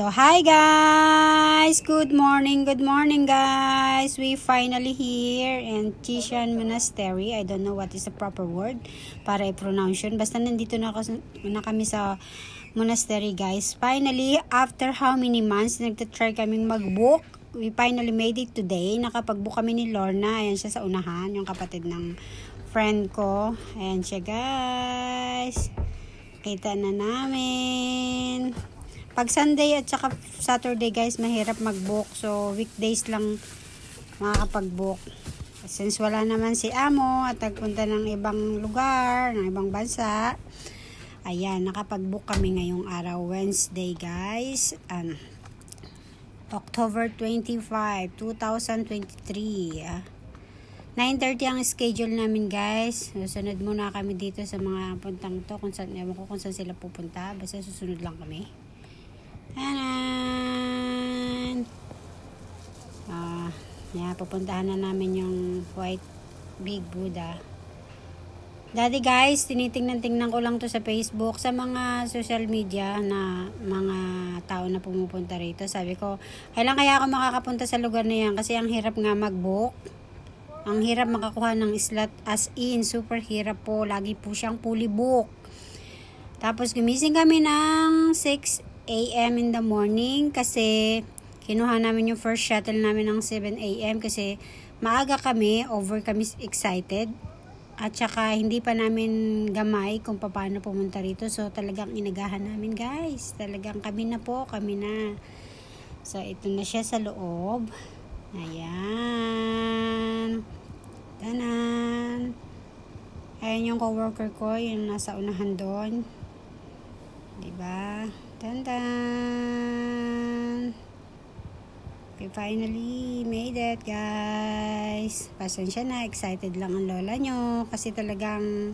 So, hi guys! Good morning guys! We finally here in Chichen Monastery. I don't know what is the proper word para i-pronounce yun. Basta nandito na kami sa monastery guys. Finally, after how many months, nagtatry kaming mag-book. We finally made it today. Nakapag-book kami ni Lorna. Ayan siya sa unahan, yung kapatid ng friend ko. Ayan siya guys. Kita na namin. Pag Sunday at saka Saturday guys, mahirap mag-book. So, weekdays lang makakapag-book. Since wala naman si Amo at nagpunta ng ibang lugar, ng ibang bansa, ayan, nakapag-book kami ngayong araw, Wednesday guys. October 25, 2023. 9:30 ang schedule namin guys. Susunod muna kami dito sa mga puntang to. Kung saan, ewan ko kung saan sila pupunta. Basta susunod lang kami. Tanan! Pupuntahan na namin yung white big Buddha. Dati guys, tinitingnan ko lang to sa Facebook, sa mga social media na mga tao na pumupunta rito. Sabi ko, kailan kaya ako makakapunta sa lugar na yan? Kasi ang hirap nga mag-book. Ang hirap makakuha ng slot, as in, super hirap po. Lagi po siyang fully book. Tapos gumising kami ng 6 a.m. in the morning kasi kinuha namin yung first shuttle namin ng 7 a.m. kasi maaga kami, over kami excited. At saka hindi pa namin gamay kung paano pumunta rito. So talagang inagahan namin guys. Talagang kami na. So ito na siya sa loob. Ayan. Tanan. Ayan yung coworker ko, yung nasa unahan doon. Diba? Tantan. Okay, finally made it guys. Pasensya na, excited lang ang lola nyo kasi talagang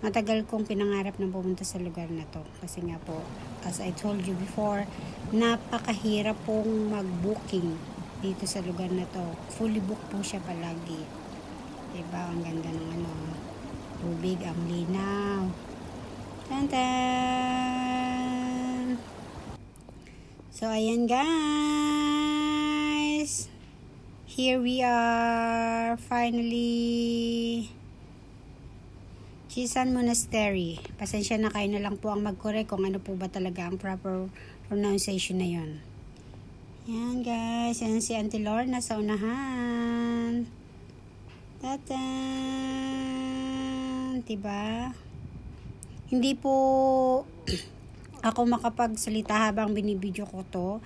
matagal kong pinangarap na pumunta sa lugar na to. Kasi nga po, as I told you before, napakahirap pong mag-booking dito sa lugar na to. Fully booked po siya palagi. Diba? Ang ganda ng tubig, ang linaw. Tantan! So, ayan guys. Here we are. Finally. Chichen Monastery. Pasensya na kayo na lang po ang mag-correct kung ano po ba talaga ang proper pronunciation na yon. Ayan guys. Ayan si Auntie Lorna sa unahan. Tatan! Diba? Hindi po ako makapagsalita habang binibidyo ko to.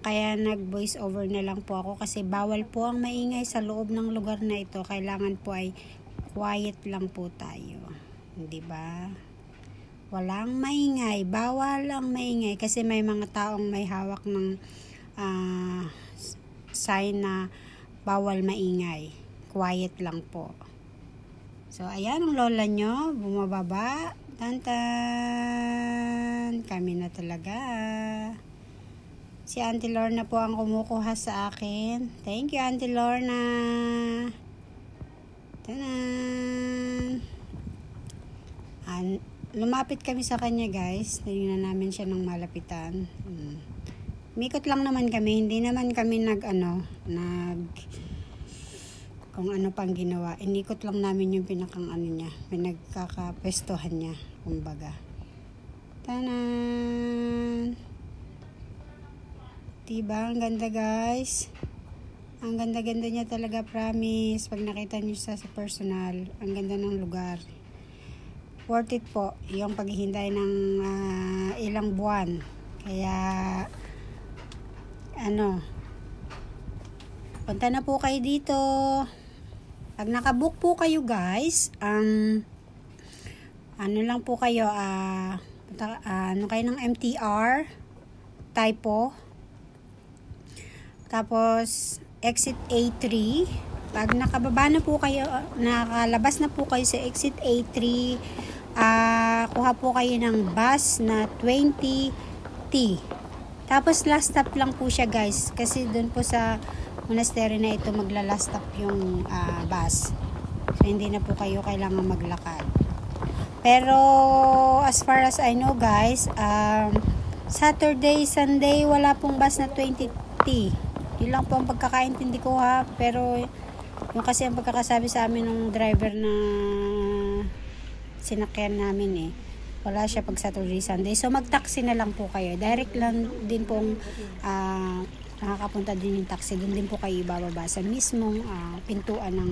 Kaya nag-voice over na lang po ako kasi bawal po ang maingay sa loob ng lugar na ito. Kailangan po ay quiet lang po tayo. Hindi ba? Walang maingay. Bawal ang maingay kasi may mga taong may hawak ng sign na bawal maingay. Quiet lang po. So, ayan ang lola nyo. Bumababa. Tantan! Kami na talaga. Si Auntie Lorna po ang kumukuha sa akin. Thank you, Auntie Lorna. Tanan! Lumapit kami sa kanya, guys. Tingnan namin siya ng malapitan. Mikot lang naman kami. Hindi naman kami kung ano pang ginawa. Inikot lang namin yung pinakang niya. Pinagkakapestohan niya. Kumbaga. Tanan! Diba? Ang ganda guys. Ang ganda-ganda niya talaga, promise. Pag nakita niyo sa personal, ang ganda ng lugar. Worth it po. Yung paghihintay ng ilang buwan. Kaya punta na po kayo dito. Pag nakabook po kayo guys, lang po kayo, kayo ng MTR, typo, tapos exit A3. Pag nakababa na po kayo, nakalabas na po kayo sa exit A3, kuha po kayo ng bus na 20T. Tapos last stop lang po siya guys, kasi dun po sa monastery na ito magla-last stop yung bus. So hindi na po kayo kailangan maglakad. Pero as far as I know guys, Saturday, Sunday, wala pong bus na 20T. Yun lang po ang pagkakaintindi ko ha. Pero, yung kasi ang pagkakasabi sa amin ng driver na sinakyan namin wala siya pag Saturday, Sunday. So, mag-taxi na lang po kayo. Direct lang din pong nakakapunta din yung taxi. Doon din po kayo ibababa sa mismong pintuan ng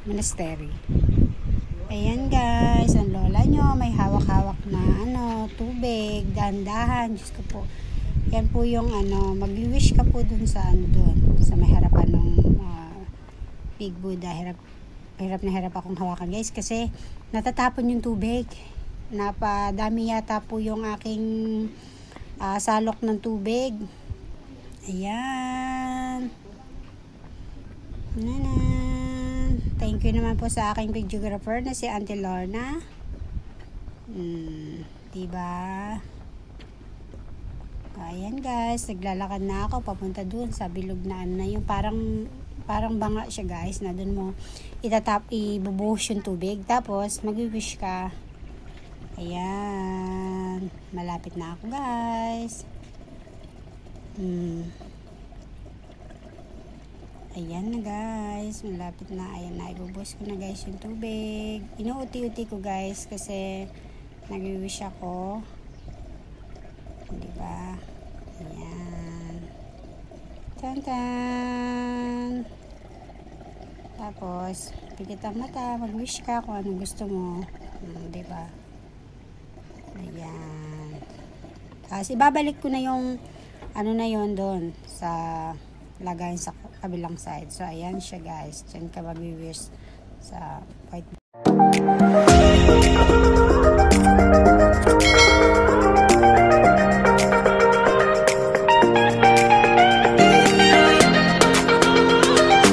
monastery. Ayan guys, ang lola nyo may hawak-hawak na tubig, dahan-dahan. Diyos ko po. Yan po yung mag-wish ka po dun sa doon sa may harapan ng Big Buddha. Hirap na hirap akong hawakan guys kasi natatapon yung tubig. Napadami yata po yung aking salok ng tubig. Ayan. Thank you naman po sa aking videographer na si Auntie Lorna. Diba? Ayan guys, naglalakad na ako papunta dun sa bilog na yung parang banga siya guys, na dun mo ibubuhos yung tubig tapos mag-wish ka. Ayan, malapit na ako guys. Ayan na guys, malapit na. Ayan na, ibubuhos ko na guys yung tubig. Inuuti-uti ko guys kasi nag-wish ako. Diba? Ayan. Tan-tan! Tapos, pigit ang mata, mag-wish ka kung anong gusto mo. Diba? Ayan. Tapos, ibabalik ko na yung na yon doon sa lagayan sa kabilang side. So, ayan siya guys. Diyan ka mag-wish sa white